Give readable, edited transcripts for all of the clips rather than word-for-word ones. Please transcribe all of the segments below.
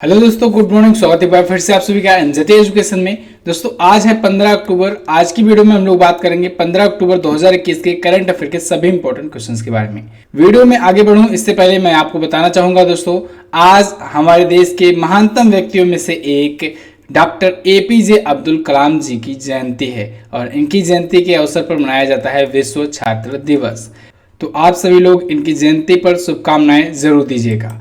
Hello दोस्तों, good morning. स्वागत है एक बार फिर से आप सभी का एनजेटी एजुकेशन में। दोस्तों आज है 15 अक्टूबर। आज की वीडियो में हम लोग बात करेंगे 15 अक्टूबर 2021 के करंट अफेयर के सभी इंपॉर्टेंट क्वेश्चंस के बारे में। वीडियो में आगे बढ़ूं इससे पहले मैं आपको बताना चाहूंगा दोस्तों, आज हमारे देश के महानतम व्यक्तियों में से एक डॉक्टर एपीजे अब्दुल कलाम जी की जयंती है और इनकी जयंती के अवसर पर मनाया जाता है विश्व छात्र दिवस। तो आप सभी लोग इनकी जयंती पर शुभकामनाएं जरूर दीजिएगा।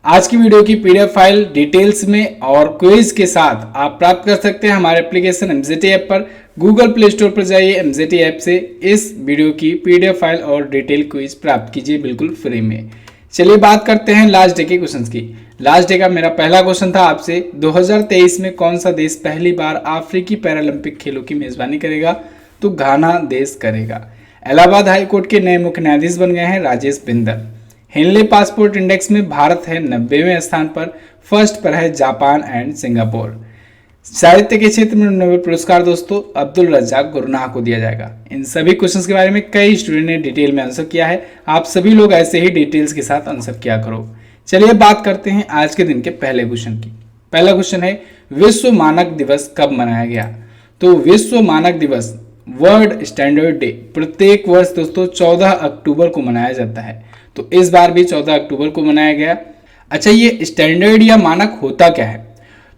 आज की वीडियो की पीडीएफ फाइल डिटेल्स में और क्विज के साथ आप प्राप्त कर सकते हैं हमारे एप्लीकेशन एमजेटी ऐप पर। गूगल प्ले स्टोर पर जाइए, एमजेटी ऐप से इस वीडियो की पीडीएफ फाइल और डिटेल क्विज प्राप्त कीजिए बिल्कुल फ्री में। चलिए बात करते हैं लास्ट डे के क्वेश्चंस की। लास्ट डे का मेरा पहला क्वेश्चन था आपसे, 2023 में कौन सा देश पहली बार अफ्रीकी पैरालंपिक खेलों की मेजबानी करेगा? तो घाना देश करेगा। इलाहाबाद हाईकोर्ट के नए मुख्य न्यायाधीश बन गए हैं Rajesh Bindal. Henley passport index में भारत है 90वें स्थान पर, फर्स्ट पर है जापान एंड सिंगापुर। साहित्य के क्षेत्र में नोबेल पुरस्कार दोस्तों अब्दुल रज्जाक गुरनाह को दिया जाएगा। इन सभी क्वेश्चंस के बारे में कई स्टूडेंट ने डिटेल में आंसर किया है। आप सभी लोग ऐसे ही डिटेल्स के साथ आंसर किया करो। चलिए बात करते हैं आज के दिन के पहले क्वेश्चन की। पहला क्वेश्चन है, विश्व मानक दिवस कब मनाया गया? तो विश्व मानक दिवस, वर्ल्ड स्टैंडर्ड डे, प्रत्येक वर्ष दोस्तों 14 अक्टूबर को मनाया जाता है। तो इस बार भी 14 अक्टूबर को मनाया गया। अच्छा, ये स्टैंडर्ड या मानक होता क्या है?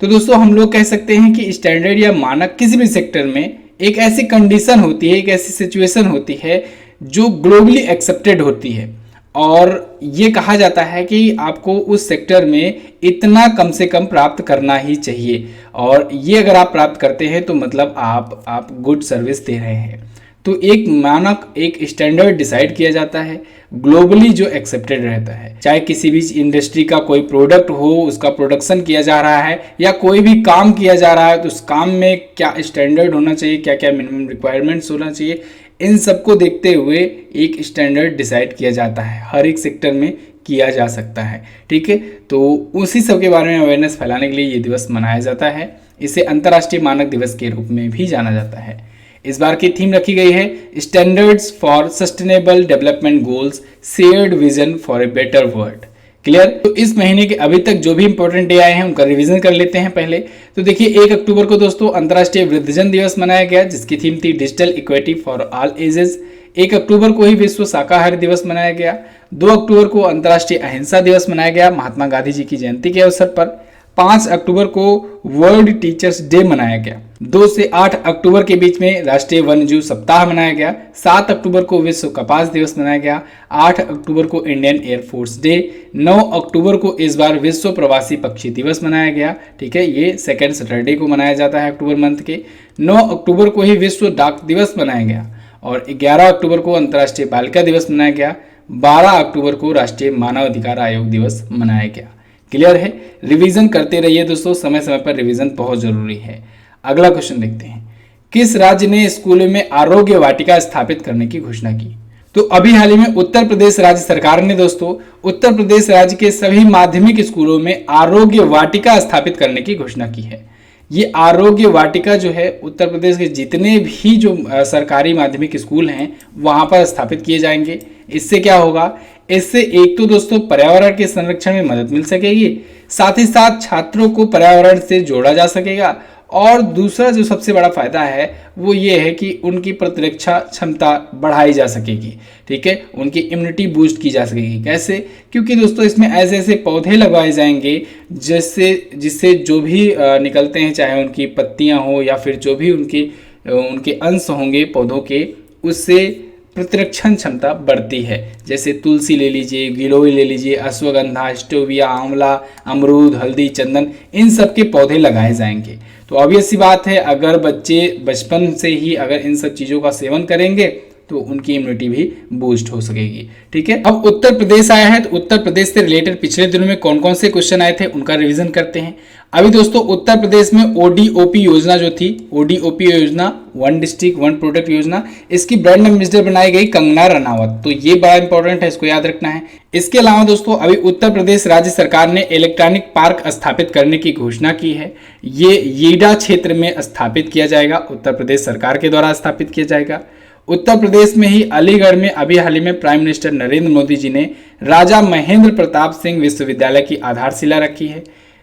तो दोस्तों हम लोग कह सकते हैं कि स्टैंडर्ड या मानक किसी भी सेक्टर में एक ऐसी कंडीशन होती है, एक ऐसी सिचुएशन होती है जो ग्लोबली एक्सेप्टेड होती है और ये कहा जाता है कि आपको उस सेक्टर में इतना कम से कम प्राप्त करना ही चाहिए और ये अगर आप प्राप्त करते हैं तो मतलब आप गुड सर्विस दे रहे हैं। तो एक मानक, एक स्टैंडर्ड डिसाइड किया जाता है ग्लोबली जो एक्सेप्टेड रहता है। चाहे किसी भी इंडस्ट्री का कोई प्रोडक्ट हो, उसका प्रोडक्शन किया जा रहा है या कोई भी काम किया जा रहा है तो उस काम में क्या स्टैंडर्ड होना चाहिए, क्या क्या मिनिमम रिक्वायरमेंट्स होना चाहिए, इन सबको देखते हुए एक स्टैंडर्ड डिसाइड किया जाता है। हर एक सेक्टर में किया जा सकता है, ठीक है। तो उसी सब के बारे में अवेयरनेस फैलाने के लिए ये दिवस मनाया जाता है। इसे अंतर्राष्ट्रीय मानक दिवस के रूप में भी जाना जाता है। इस बार की थीम रखी गई है standards for sustainable development goals, shared vision for a better world. Clear? तो इस महीने के अभी तक जो भी इंपॉर्टेंट डे आए हैं उनका रिवीजन कर लेते हैं पहले। तो देखिए, 1 अक्टूबर को दोस्तों अंतर्राष्ट्रीय वृद्धजन दिवस मनाया गया जिसकी थीम थी digital equity for all ages. 1 अक्टूबर को ही विश्व शाकाहारी दिवस मनाया गया। 2 अक्टूबर को अंतर्राष्ट्रीय अहिंसा दिवस मनाया गया महात्मा गांधी जी की जयंती के अवसर पर। 5 अक्टूबर को वर्ल्ड टीचर्स डे मनाया गया। 2 से 8 अक्टूबर के बीच में राष्ट्रीय वन्यजीव सप्ताह मनाया गया। 7 अक्टूबर को विश्व कपास दिवस मनाया गया। 8 अक्टूबर को इंडियन एयरफोर्स डे। 9 अक्टूबर को इस बार विश्व प्रवासी पक्षी दिवस मनाया गया, ठीक है। ये सेकेंड सैटरडे को मनाया जाता है अक्टूबर मंथ के। 9 अक्टूबर को ही विश्व डाक दिवस मनाया गया और 11 अक्टूबर को अंतर्राष्ट्रीय बालिका दिवस मनाया गया। 12 अक्टूबर को राष्ट्रीय मानव अधिकार आयोग दिवस मनाया गया। क्लियर है? रिवीजन करते रहिए दोस्तों, समय समय पर रिवीजन बहुत जरूरी है। अगला क्वेश्चन देखते हैं, किस राज्य ने स्कूलों में आरोग्य वाटिका स्थापित करने की घोषणा की? तो अभी हाल ही में उत्तर प्रदेश राज्य सरकार ने दोस्तों उत्तर प्रदेश राज्य के सभी माध्यमिक स्कूलों में आरोग्य वाटिका स्थापित करने की घोषणा की है। ये आरोग्य वाटिका जो है उत्तर प्रदेश के जितने भी जो सरकारी माध्यमिक स्कूल हैं वहां पर स्थापित किए जाएंगे। इससे क्या होगा? इससे एक तो दोस्तों पर्यावरण के संरक्षण में मदद मिल सकेगी, साथ ही साथ छात्रों को पर्यावरण से जोड़ा जा सकेगा और दूसरा जो सबसे बड़ा फायदा है वो ये है कि उनकी प्रतिरक्षा क्षमता बढ़ाई जा सकेगी, ठीक है। उनकी इम्यूनिटी बूस्ट की जा सकेगी। कैसे? क्योंकि दोस्तों इसमें ऐसे ऐसे पौधे लगाए जाएंगे जिससे जो भी निकलते हैं, चाहे उनकी पत्तियां हो या फिर जो भी उनके अंश होंगे पौधों के, उससे प्रतिरक्षण क्षमता बढ़ती है। जैसे तुलसी ले लीजिए, गिलोय ले लीजिए, अश्वगंधा, स्टोविया, आंवला, अमरूद, हल्दी, चंदन, इन सब के पौधे लगाए जाएंगे। तो ऑब्वियस सी बात है, अगर बच्चे बचपन से ही अगर इन सब चीज़ों का सेवन करेंगे तो उनकी इम्यूनिटी भी बूस्ट हो सकेगी, ठीक है। अब उत्तर प्रदेश आया है तो उत्तर प्रदेश से रिलेटेड पिछले दिनों में कौन कौन से क्वेश्चन आए थे उनका रिवीजन करते हैं। अभी दोस्तों उत्तर प्रदेश में ओडीओपी योजना जो थी, ओडीओपी योजना, वन डिस्ट्रिक्ट वन प्रोडक्ट योजना, इसकी ब्रांड एम्बेसडर बनाई गई कंगना रनावत। तो ये बड़ा इंपॉर्टेंट है, इसको याद रखना है। इसके अलावा दोस्तों अभी उत्तर प्रदेश राज्य सरकार ने इलेक्ट्रॉनिक पार्क स्थापित करने की घोषणा की है। ये येडा क्षेत्र में स्थापित किया जाएगा, उत्तर प्रदेश सरकार के द्वारा स्थापित किया जाएगा। उत्तर प्रदेश में ही अलीगढ़ में अभी हाल ही में प्राइम मिनिस्टर नरेंद्र मोदी जी ने राजा महेंद्र प्रताप सिंह विश्वविद्यालय की आधारशिला रखी है।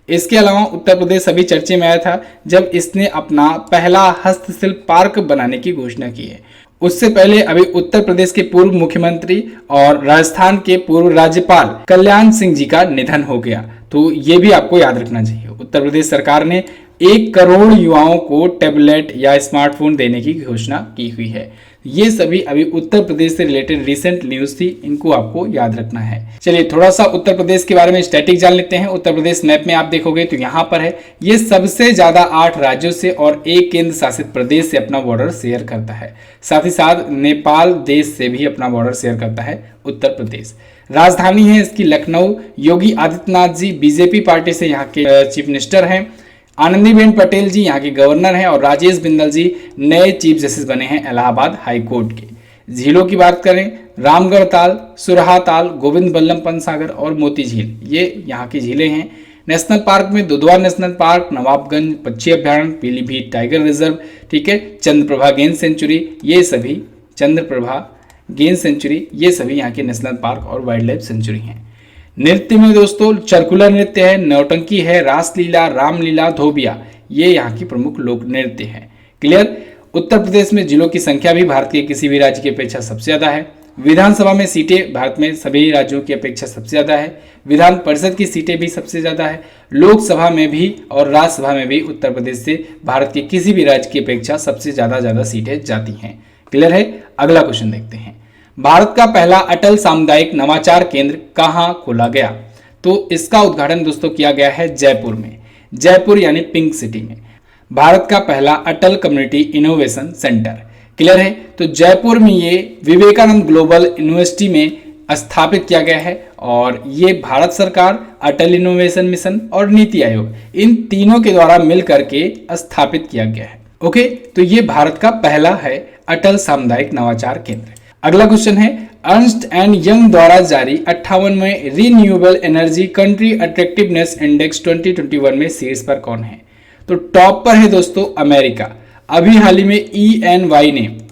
इसके अलावा उत्तर प्रदेश अभी चर्चे में आया था जब इसने अपना पहला हस्तशिल्प पार्क बनाने की घोषणा की है। उससे पहले अभी उत्तर प्रदेश के पूर्व मुख्यमंत्री और राजस्थान के पूर्व राज्यपाल कल्याण सिंह जी का निधन हो गया। तो ये भी आपको याद रखना चाहिए। उत्तर प्रदेश सरकार ने 1 करोड़ युवाओं को टैबलेट या स्मार्टफोन देने की घोषणा की हुई है। ये सभी अभी उत्तर प्रदेश से रिलेटेड रिसेंट न्यूज थी, इनको आपको याद रखना है। चलिए थोड़ा सा उत्तर प्रदेश के बारे में स्टैटिक जान लेते हैं। उत्तर प्रदेश मैप में आप देखोगे तो यहाँ पर है, ये सबसे ज्यादा 8 राज्यों से और 1 केंद्र शासित प्रदेश से अपना बॉर्डर शेयर करता है। साथ ही साथ नेपाल देश से भी अपना बॉर्डर शेयर करता है उत्तर प्रदेश। राजधानी है इसकी लखनऊ। योगी आदित्यनाथ जी बीजेपी पार्टी से यहाँ के चीफ मिनिस्टर हैं। आनंदीबेन पटेल जी यहाँ के गवर्नर हैं और राजेश बिंदल जी नए चीफ जस्टिस बने हैं इलाहाबाद हाई कोर्ट के। झीलों की बात करें, रामगढ़ ताल, सुरहा ताल, गोविंद बल्लभ पंत सागर और मोती झील, ये यहाँ की झीलें हैं। नेशनल पार्क में दुधवा नेशनल पार्क, नवाबगंज पक्षी अभ्यारण्य, पीलीभीत टाइगर रिजर्व, ठीक है, चंद्रप्रभा गेंद सेंचुरी, ये सभी चंद्रप्रभा गेंद सेंचुरी, ये सभी यहाँ के नेशनल पार्क और वाइल्ड लाइफ सेंचुरी हैं। नृत्य में दोस्तों चरकुला नृत्य है, नौटंकी है, रासलीला, रामलीला, धोबिया, ये यहाँ की प्रमुख लोक नृत्य है। क्लियर। उत्तर प्रदेश में जिलों की संख्या भी भारत के किसी भी राज्य की अपेक्षा सबसे ज्यादा है। विधानसभा में सीटें भारत में सभी राज्यों की अपेक्षा सबसे ज्यादा है। विधान परिषद की सीटें भी सबसे ज्यादा है। लोकसभा में भी और राज्यसभा में भी उत्तर प्रदेश से भारत के किसी भी राज्य की अपेक्षा सबसे ज्यादा सीटें जाती हैं। क्लियर है। अगला क्वेश्चन देखते हैं। भारत का पहला अटल सामुदायिक नवाचार केंद्र कहाँ खोला गया? तो इसका उद्घाटन दोस्तों किया गया है जयपुर में। जयपुर यानी पिंक सिटी में भारत का पहला अटल कम्युनिटी इनोवेशन सेंटर। क्लियर है। तो जयपुर में ये विवेकानंद ग्लोबल यूनिवर्सिटी में स्थापित किया गया है और ये भारत सरकार, अटल इनोवेशन मिशन और नीति आयोग, इन तीनों के द्वारा मिल करके स्थापित किया गया है। ओके, तो ये भारत का पहला है अटल सामुदायिक नवाचार केंद्र। अगला क्वेश्चन है, अर्न्स्ट एंड यंग द्वारा जारी 58वें renewable energy country attractiveness index 2021 में शीर्ष पर कौन है? तो टॉप पर है दोस्तों अमेरिका। अभी हाल ही में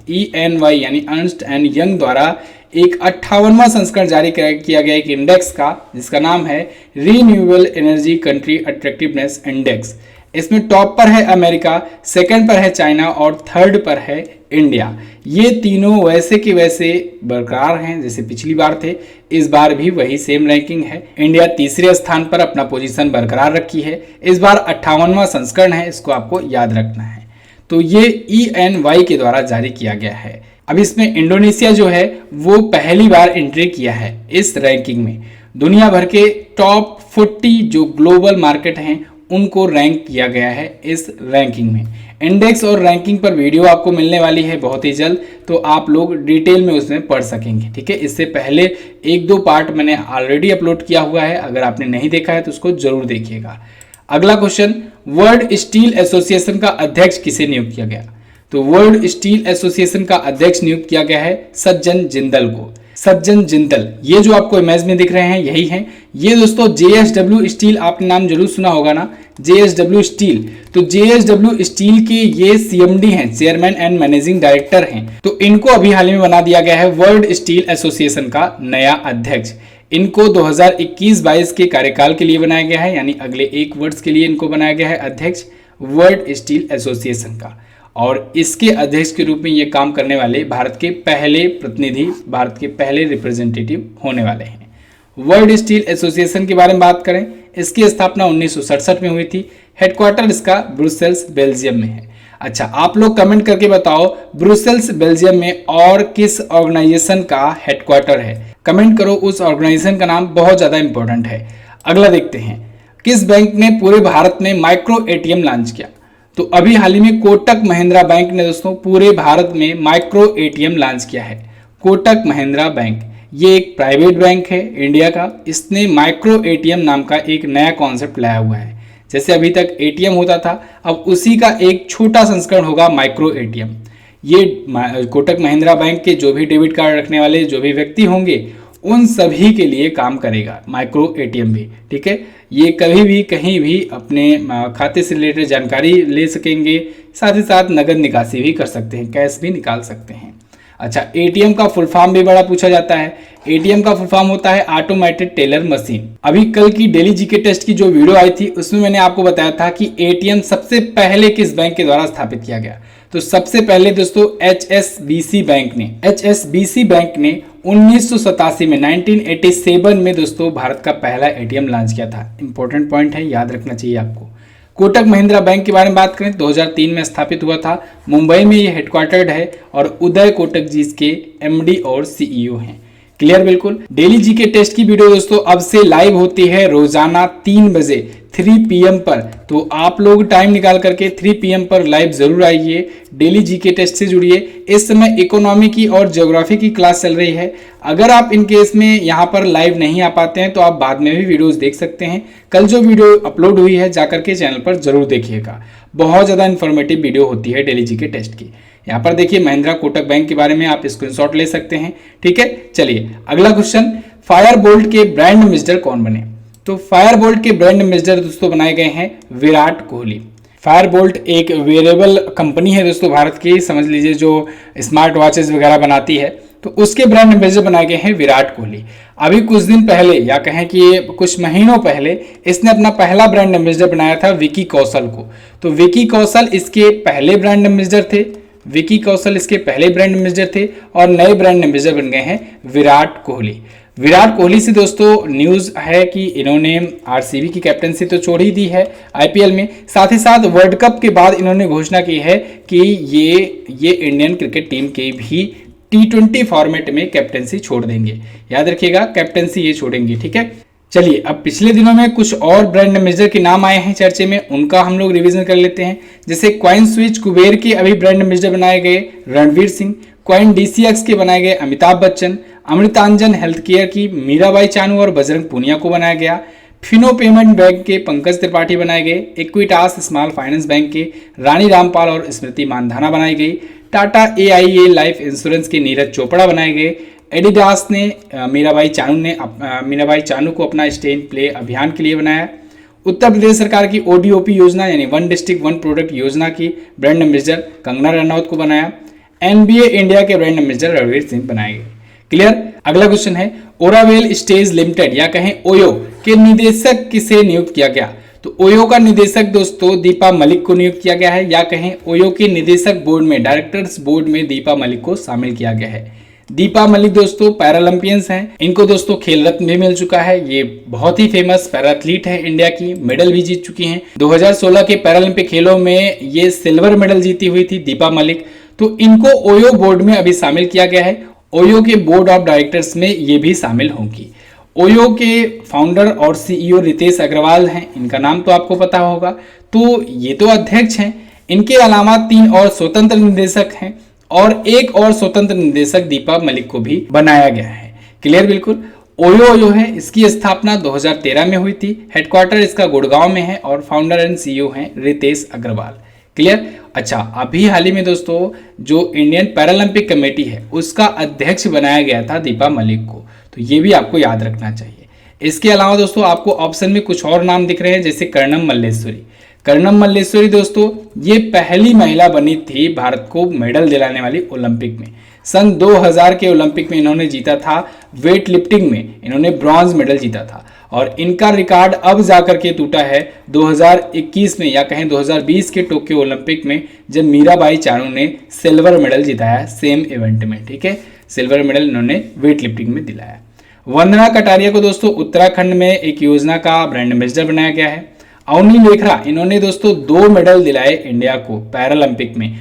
ENY यानी अर्न्स्ट एंड यंग द्वारा एक 58वां संस्करण जारी किया गया एक इंडेक्स का, जिसका नाम है renewable energy country attractiveness index. इसमें टॉप पर है अमेरिका, सेकंड पर है चाइना और थर्ड पर है इंडिया। ये तीनों वैसे के वैसे बरकरार हैं जैसे पिछली बार थे, इस बार भी वही सेम रैंकिंग है। इंडिया तीसरे स्थान पर अपना पोजीशन बरकरार रखी है। इस बार 58वां संस्करण है, इसको आपको याद रखना है। तो ये ENY के द्वारा जारी किया गया है। अब इसमें इंडोनेशिया जो है वो पहली बार एंट्री किया है इस रैंकिंग में। दुनिया भर के टॉप 40 जो ग्लोबल मार्केट हैं उनको रैंक किया गया है इस रैंकिंग में। इंडेक्स और रैंकिंग पर वीडियो आपको मिलने वाली है बहुत ही जल्द, तो आप लोग डिटेल में उसमें पढ़ सकेंगे। ठीक है, इससे पहले 1-2 पार्ट मैंने ऑलरेडी अपलोड किया हुआ है, अगर आपने नहीं देखा है तो उसको जरूर देखिएगा। अगला क्वेश्चन, वर्ल्ड स्टील एसोसिएशन का अध्यक्ष किसे नियुक्त किया गया? तो वर्ल्ड स्टील एसोसिएशन का अध्यक्ष नियुक्त किया गया है सज्जन जिंदल को। सज्जन जिंदल, ये जो आपको इमेज में दिख रहे हैं यही हैं। ये दोस्तों JSW स्टील, आपने नाम जरूर सुना होगा ना, JSW स्टील। तो JSW स्टील के ये CMD हैं, चेयरमैन एंड मैनेजिंग डायरेक्टर हैं। तो इनको अभी हाल में बना दिया गया है वर्ल्ड स्टील एसोसिएशन का नया अध्यक्ष। इनको 2021-22 के कार्यकाल के लिए बनाया गया है, यानी अगले 1 वर्ष के लिए इनको बनाया गया है अध्यक्ष वर्ल्ड स्टील एसोसिएशन का। और इसके अध्यक्ष के रूप में ये काम करने वाले भारत के पहले प्रतिनिधि, भारत के पहले रिप्रेजेंटेटिव होने वाले हैं। वर्ल्ड स्टील एसोसिएशन के बारे में बात करें, इसकी स्थापना 1967 में हुई थी। हेडक्वार्टर इसका ब्रुसेल्स बेल्जियम में है। अच्छा, आप लोग कमेंट करके बताओ ब्रुसेल्स बेल्जियम में और किस ऑर्गेनाइजेशन का हेडक्वार्टर है? कमेंट करो, उस ऑर्गेनाइजेशन का नाम बहुत ज्यादा इंपॉर्टेंट है। अगला देखते हैं, किस बैंक ने पूरे भारत में माइक्रो ATM लॉन्च किया? तो अभी हाल ही में कोटक महिंद्रा बैंक ने दोस्तों पूरे भारत में माइक्रो ATM लॉन्च किया है। कोटक महिंद्रा बैंक ये एक प्राइवेट बैंक है इंडिया का, इसने माइक्रो ATM नाम का एक नया कॉन्सेप्ट लाया हुआ है। जैसे अभी तक ATM होता था, अब उसी का एक छोटा संस्करण होगा माइक्रो ATM। ये कोटक महिंद्रा बैंक के जो भी डेबिट कार्ड रखने वाले जो भी व्यक्ति होंगे उन सभी के लिए काम करेगा माइक्रो ATM भी। ठीक है, ये कभी भी कहीं भी अपने खाते से रिलेटेड जानकारी ले सकेंगे, साथ ही साथ नगद निकासी भी कर सकते हैं, कैश भी निकाल सकते हैं। अच्छा, ATM का फुल फॉर्म भी बड़ा पूछा जाता है। एटीएम का फुल फॉर्म होता है ऑटोमेटेड टेलर मशीन। अभी कल की डेली जीके टेस्ट की जो वीडियो आई थी उसमें मैंने आपको बताया था कि एटीएम सबसे पहले किस बैंक के द्वारा स्थापित किया गया। तो सबसे पहले दोस्तों एचएसबीसी बैंक ने 1987 में 1987 में दोस्तों भारत का पहला एटीएम लॉन्च किया था। इंपॉर्टेंट पॉइंट है, याद रखना चाहिए आपको। कोटक महिंद्रा बैंक के बारे में बात करें 2003 में स्थापित हुआ था। मुंबई में ये हेडक्वार्टर्ड है और उदय कोटक जी इसके एमडी और सीईओ हैं। क्लियर बिल्कुल। डेली जीके टेस्ट की वीडियो दोस्तों अब से लाइव होती है रोजाना 3 बजे 3 PM पर। तो आप लोग टाइम निकाल करके 3 PM पर लाइव जरूर आइए, डेली जीके टेस्ट से जुड़िए। इस समय इकोनॉमी की और ज्योग्राफी की क्लास चल रही है। अगर आप इन केस में यहाँ पर लाइव नहीं आ पाते हैं तो आप बाद में भी वीडियोस देख सकते हैं। कल जो वीडियो अपलोड हुई है जाकर के चैनल पर जरूर देखिएगा, बहुत ज़्यादा इन्फॉर्मेटिव वीडियो होती है डेली जीके टेस्ट की। यहाँ पर देखिए महिंद्रा कोटक बैंक के बारे में आप स्क्रीनशॉट ले सकते हैं। ठीक है, चलिए अगला क्वेश्चन, फायर बोल्ट के ब्रांड एम्बेसडर कौन बने? तो फायर बोल्ट के ब्रांड एम्बेसडर दोस्तों बनाए गए हैं विराट कोहली। फायर बोल्ट एक वेयरेबल कंपनी है दोस्तों भारत की, समझ लीजिए जो स्मार्ट वॉचेस वगैरह बनाती है, तो उसके ब्रांड एम्बेसडर बनाए गए हैं विराट कोहली। अभी कुछ दिन पहले या कहें कि कुछ महीनों पहले इसने अपना पहला ब्रांड एम्बेसडर बनाया था विकी कौशल को। तो विकी कौशल इसके पहले ब्रांड एम्बेसडर थे, विकी कौशल इसके पहले ब्रांड एम्बेसडर थे और नए ब्रांड एम्बेसडर बन गए हैं विराट कोहली। विराट कोहली से दोस्तों न्यूज़ है कि इन्होंने आरसीबी की कैप्टनसी तो छोड़ ही दी है आईपीएल में, साथ ही साथ वर्ल्ड कप के बाद इन्होंने घोषणा की है कि ये इंडियन क्रिकेट टीम के भी T20 फॉर्मेट में कैप्टनसी छोड़ देंगे। याद रखिएगा, कैप्टनसी ये छोड़ेंगे। ठीक है, चलिए अब पिछले दिनों में कुछ और ब्रांड एम्बेसडर के नाम आए हैं चर्चे में, उनका हम लोग रिवीजन कर लेते हैं। जैसे क्वाइन स्विच कुबेर के अभी ब्रांड एम्बेसडर बनाए गए रणवीर सिंह, क्वाइन DCX के बनाए गए अमिताभ बच्चन, अमृतांजन हेल्थ केयर की मीराबाई चानू और बजरंग पूनिया को बनाया गया, फिनो पेमेंट बैंक के पंकज त्रिपाठी बनाए गए, इक्विटास स्मॉल फाइनेंस बैंक के रानी रामपाल और स्मृति मानधाना बनाई गई, टाटा AIA लाइफ इंश्योरेंस के नीरज चोपड़ा बनाए गए, एडिडास ने मीराबाई चानू को अपना स्टे इन प्ले अभियान के लिए बनाया, उत्तर प्रदेश सरकार की ODOP योजना यानी वन डिस्ट्रिक्ट वन प्रोडक्ट योजना की ब्रांड एम्बेसडर कंगना रनौत को बनाया, NBA इंडिया के ब्रांड एम्बेसडर रणवीर सिंह बनाए गए। क्लियर। अगला क्वेश्चन है, ओरावेल स्टेज लिमिटेड या कहें ओयो के निदेशक किसे नियुक्त किया गया? तो ओयो का निदेशक दोस्तों दीपा मलिक को नियुक्त किया गया है, या कहें ओयो के निदेशक बोर्ड में, डायरेक्टर्स बोर्ड में दीपा मलिक को शामिल किया गया है। दीपा मलिक दोस्तों पैरालंपियंस हैं, इनको दोस्तों खेल रत्न भी मिल चुका है। ये बहुत ही फेमस पैरा एथलीट है, इंडिया की, मेडल भी जीत चुकी हैं। 2016 के पैरालंपिक खेलों में ये सिल्वर मेडल जीती हुई थी दीपा मलिक। तो इनको ओयो बोर्ड में अभी शामिल किया गया है, ओयो के बोर्ड ऑफ डायरेक्टर्स में ये भी शामिल होंगी। ओयो के फाउंडर और CEO रितेश अग्रवाल हैं, इनका नाम तो आपको पता होगा। तो ये तो अध्यक्ष हैं, इनके अलावा 3 और स्वतंत्र निदेशक हैं और एक और स्वतंत्र निदेशक दीपा मलिक को भी बनाया गया है। क्लियर बिल्कुल। ओयो है, इसकी स्थापना 2013 में हुई थी, हेडक्वार्टर इसका गुड़गांव में है और फाउंडर एंड CEO हैं रितेश अग्रवाल। क्लियर। अच्छा, अभी हाल ही में दोस्तों जो इंडियन पैरालंपिक कमेटी है उसका अध्यक्ष बनाया गया था दीपा मलिक को, तो ये भी आपको याद रखना चाहिए। इसके अलावा दोस्तों आपको ऑप्शन में कुछ और नाम दिख रहे हैं, जैसे कर्णम मल्लेश्वरी। कर्णम मल्लेश्वरी दोस्तों ये पहली महिला बनी थी भारत को मेडल दिलाने वाली ओलंपिक में। सन 2000 के ओलंपिक में इन्होंने जीता था, वेट लिफ्टिंग में इन्होंने ब्रॉन्ज मेडल जीता था और इनका रिकॉर्ड अब जाकर के टूटा है 2021 में या कहें 2020 के टोक्यो ओलंपिक में, जब मीराबाई चानू ने सिल्वर मेडल जिताया सेम इवेंट में। ठीक है, सिल्वर मेडल इन्होंने वेट लिफ्टिंग में दिलाया। वंदना कटारिया को दोस्तों उत्तराखंड में एक योजना का ब्रांड एम्बेसडर बनाया गया है। अवनी लेखरा, इन्होंने दोस्तों 2 मेडल दिलाए इंडिया को पैरालंपिक में।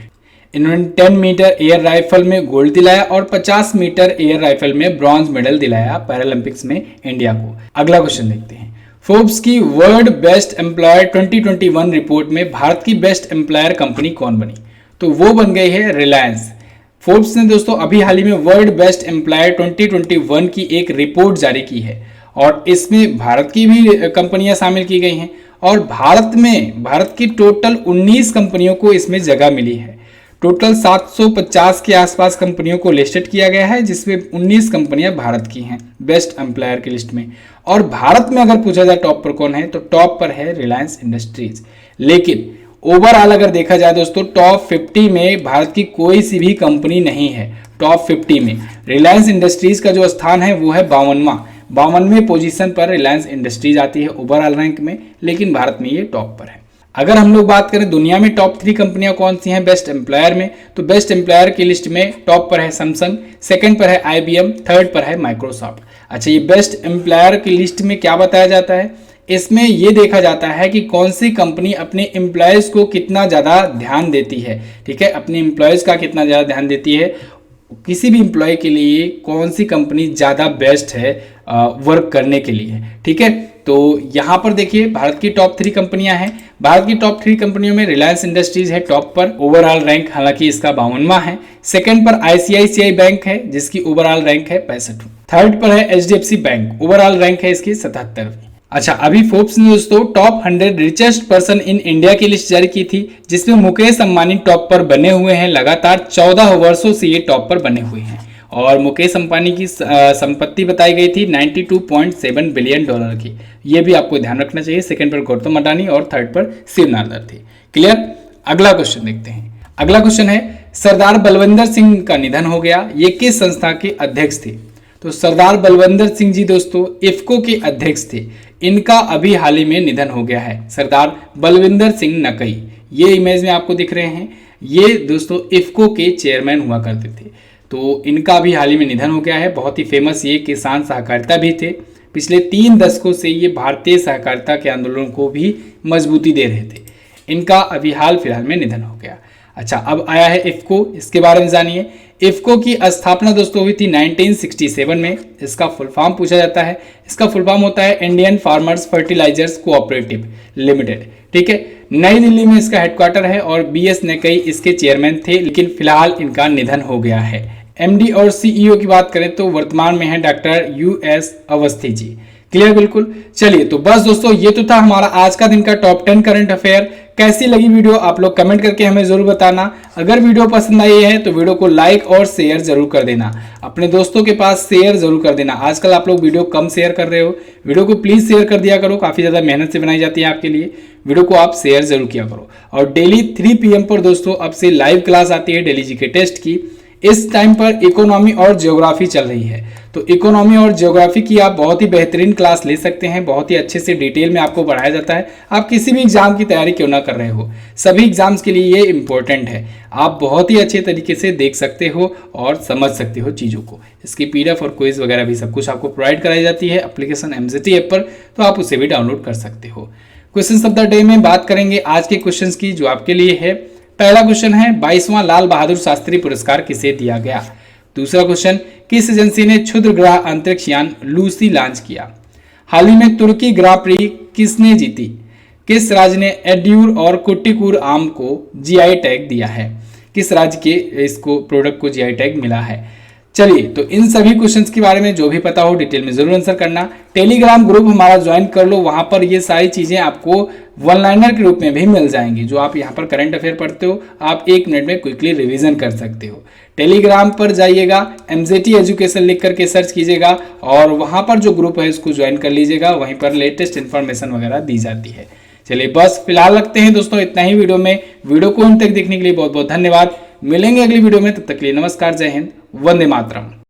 इन्होंने 10 मीटर एयर राइफल में गोल्ड दिलाया और 50 मीटर एयर राइफल में ब्रॉन्ज मेडल दिलाया पैरालंपिक्स में इंडिया को। अगला क्वेश्चन देखते हैं, फोर्ब्स की वर्ल्ड बेस्ट एम्प्लॉयर 2021 रिपोर्ट में भारत की बेस्ट एम्प्लॉयर कंपनी कौन बनी? तो वो बन गई है रिलायंस। फोर्ब्स ने दोस्तों अभी हाल ही में वर्ल्ड बेस्ट एम्प्लॉयर 2021 की एक रिपोर्ट जारी की है और इसमें भारत की भी कंपनियां शामिल की गई हैं और भारत की टोटल 19 कंपनियों को इसमें जगह मिली है। टोटल 750 के आसपास कंपनियों को लिस्टेड किया गया है, जिसमें 19 कंपनियां भारत की हैं बेस्ट एम्प्लॉयर की लिस्ट में। और भारत में अगर पूछा जाए टॉप पर कौन है, तो टॉप पर है रिलायंस इंडस्ट्रीज। लेकिन ओवरऑल अगर देखा जाए दोस्तों टॉप 50 में भारत की कोई सी भी कंपनी नहीं है। टॉप 50 में रिलायंस इंडस्ट्रीज का जो स्थान है वो है 52वें पोजीशन पर रिलायंस इंडस्ट्रीज आती है ओवरऑल रैंक में, लेकिन भारत में ये टॉप पर है। अगर हम लोग बात करें दुनिया में टॉप 3 कंपनियां कौन सी हैं बेस्ट एम्प्लॉयर में, तो बेस्ट एम्प्लॉयर की लिस्ट में टॉप पर है सैमसंग, सेकंड पर है IBM, थर्ड पर है माइक्रोसॉफ्ट। अच्छा, ये बेस्ट एम्प्लॉयर की लिस्ट में क्या बताया जाता है, इसमें ये देखा जाता है कि कौन सी कंपनी अपने एम्प्लॉयज़ को कितना ज़्यादा ध्यान देती है। ठीक है, अपने एम्प्लॉयज़ का कितना ज़्यादा ध्यान देती है, किसी भी एम्प्लॉय के लिए कौन सी कंपनी ज़्यादा बेस्ट है वर्क करने के लिए। ठीक है, तो यहाँ पर देखिए भारत की टॉप 3 कंपनियां हैं। भारत की टॉप 3 कंपनियों में रिलायंस इंडस्ट्रीज है टॉप पर, ओवरऑल रैंक हालांकि इसका 52वां है। सेकंड पर ICICI बैंक है जिसकी ओवरऑल रैंक है 65। थर्ड पर है HDFC बैंक, ओवरऑल रैंक है इसकी 77। अच्छा, अभी फोर्ब्स ने दोस्तों top 100 richest person in India की लिस्ट जारी की थी, जिसमें मुकेश अंबानी टॉप पर बने हुए हैं। लगातार 14 वर्षों से ये टॉप पर बने हुए हैं और मुकेश अंबानी की संपत्ति बताई गई थी 92.7 बिलियन डॉलर की। ये भी आपको ध्यान रखना चाहिए। सेकंड पर गौतम अडानी और थर्ड पर शिव नारदर थे। क्लियर। अगला क्वेश्चन देखते हैं। अगला क्वेश्चन है सरदार बलविंदर सिंह का निधन हो गया, ये किस संस्था के अध्यक्ष थे। तो सरदार बलविंदर सिंह जी दोस्तों इफ्को के अध्यक्ष थे। इनका अभी हाल ही में निधन हो गया है। सरदार बलविंदर सिंह नकई, ये इमेज में आपको दिख रहे हैं, ये दोस्तों इफ्को के चेयरमैन हुआ करते थे। तो इनका भी हाल ही में निधन हो गया है। बहुत ही फेमस ये किसान सहकारिता भी थे। पिछले 3 दशकों से ये भारतीय सहकारिता के आंदोलन को भी मजबूती दे रहे थे। इनका अभी हाल फिलहाल में निधन हो गया। अच्छा, अब आया है इफ्को, इसके बारे में जानिए। इफ्को की स्थापना दोस्तों हुई थी 1967 में। इसका फुल फॉर्म पूछा जाता है, इसका फुल फॉर्म होता है Indian farmers fertilisers cooperative limited. ठीक है, नई दिल्ली में इसका हेडक्वार्टर है और BS नकई इसके चेयरमैन थे, लेकिन फिलहाल इनका निधन हो गया है। MD और CEO की बात करें तो वर्तमान में है doctor US Awasthi ji. Clear, बिल्कुल। चलिए, तो बस दोस्तों ये तो था हमारा आज का दिन का टॉप 10 करंट अफेयर। कैसी लगी वीडियो आप लोग कमेंट करके हमें जरूर बताना। अगर वीडियो पसंद आई है तो वीडियो को लाइक और शेयर जरूर कर देना, अपने दोस्तों के पास शेयर जरूर कर देना। आजकल आप लोग वीडियो कम शेयर कर रहे हो, वीडियो को प्लीज शेयर कर दिया करो, काफी ज्यादा मेहनत से बनाई जाती है आपके लिए। वीडियो को आप शेयर जरूर किया करो। और डेली 3 PM पर दोस्तों अब से लाइव क्लास आती है डेली जीके टेस्ट की। इस टाइम पर इकोनॉमी और ज्योग्राफी चल रही है, तो इकोनॉमी और ज्योग्राफी की आप बहुत ही बेहतरीन क्लास ले सकते हैं। बहुत ही अच्छे से डिटेल में आपको पढ़ाया जाता है। आप किसी भी एग्जाम की तैयारी क्यों ना कर रहे हो, सभी एग्जाम्स के लिए ये इंपॉर्टेंट है। आप बहुत ही अच्छे तरीके से देख सकते हो और समझ सकते हो चीज़ों को। इसकी PDF और क्विज वगैरह भी सब कुछ आपको प्रोवाइड कराई जाती है एप्लीकेशन MZT ऐप पर, तो आप उसे भी डाउनलोड कर सकते हो। क्वेश्चन ऑफ द डे में बात करेंगे आज के क्वेश्चन की जो आपके लिए है। पहला क्वेश्चन है 22वां लाल बहादुर शास्त्री पुरस्कार किसे दिया गया। दूसरा क्वेश्चन, किस एजेंसी ने क्षुद्र ग्रह अंतरिक्ष यान लूसी लॉन्च किया। हाल ही में तुर्की ग्रां प्री किसने जीती। किस राज्य ने एड्यूर और कुट्टिकूर आम को GI टैग दिया है। किस राज्य के इसको प्रोडक्ट को GI टैग मिला है। चलिए, तो इन सभी क्वेश्चंस के बारे में जो भी पता हो डिटेल में जरूर आंसर करना। टेलीग्राम ग्रुप हमारा ज्वाइन कर लो, वहां पर ये सारी चीजें आपको वन लाइनर के रूप में भी मिल जाएंगी। जो आप यहाँ पर करंट अफेयर पढ़ते हो आप 1 मिनट में क्विकली रिवीजन कर सकते हो। टेलीग्राम पर जाइएगा, MZT एजुकेशन लिख करके सर्च कीजिएगा और वहां पर जो ग्रुप है उसको ज्वाइन कर लीजिएगा। वहीं पर लेटेस्ट इन्फॉर्मेशन वगैरह दी जाती है। चलिए, बस फिलहाल रखते हैं दोस्तों इतना ही वीडियो में। वीडियो को अंत तक देखने के लिए बहुत बहुत धन्यवाद। मिलेंगे अगली वीडियो में, तब तक के लिए नमस्कार, जय हिंद, वंदे मातरम।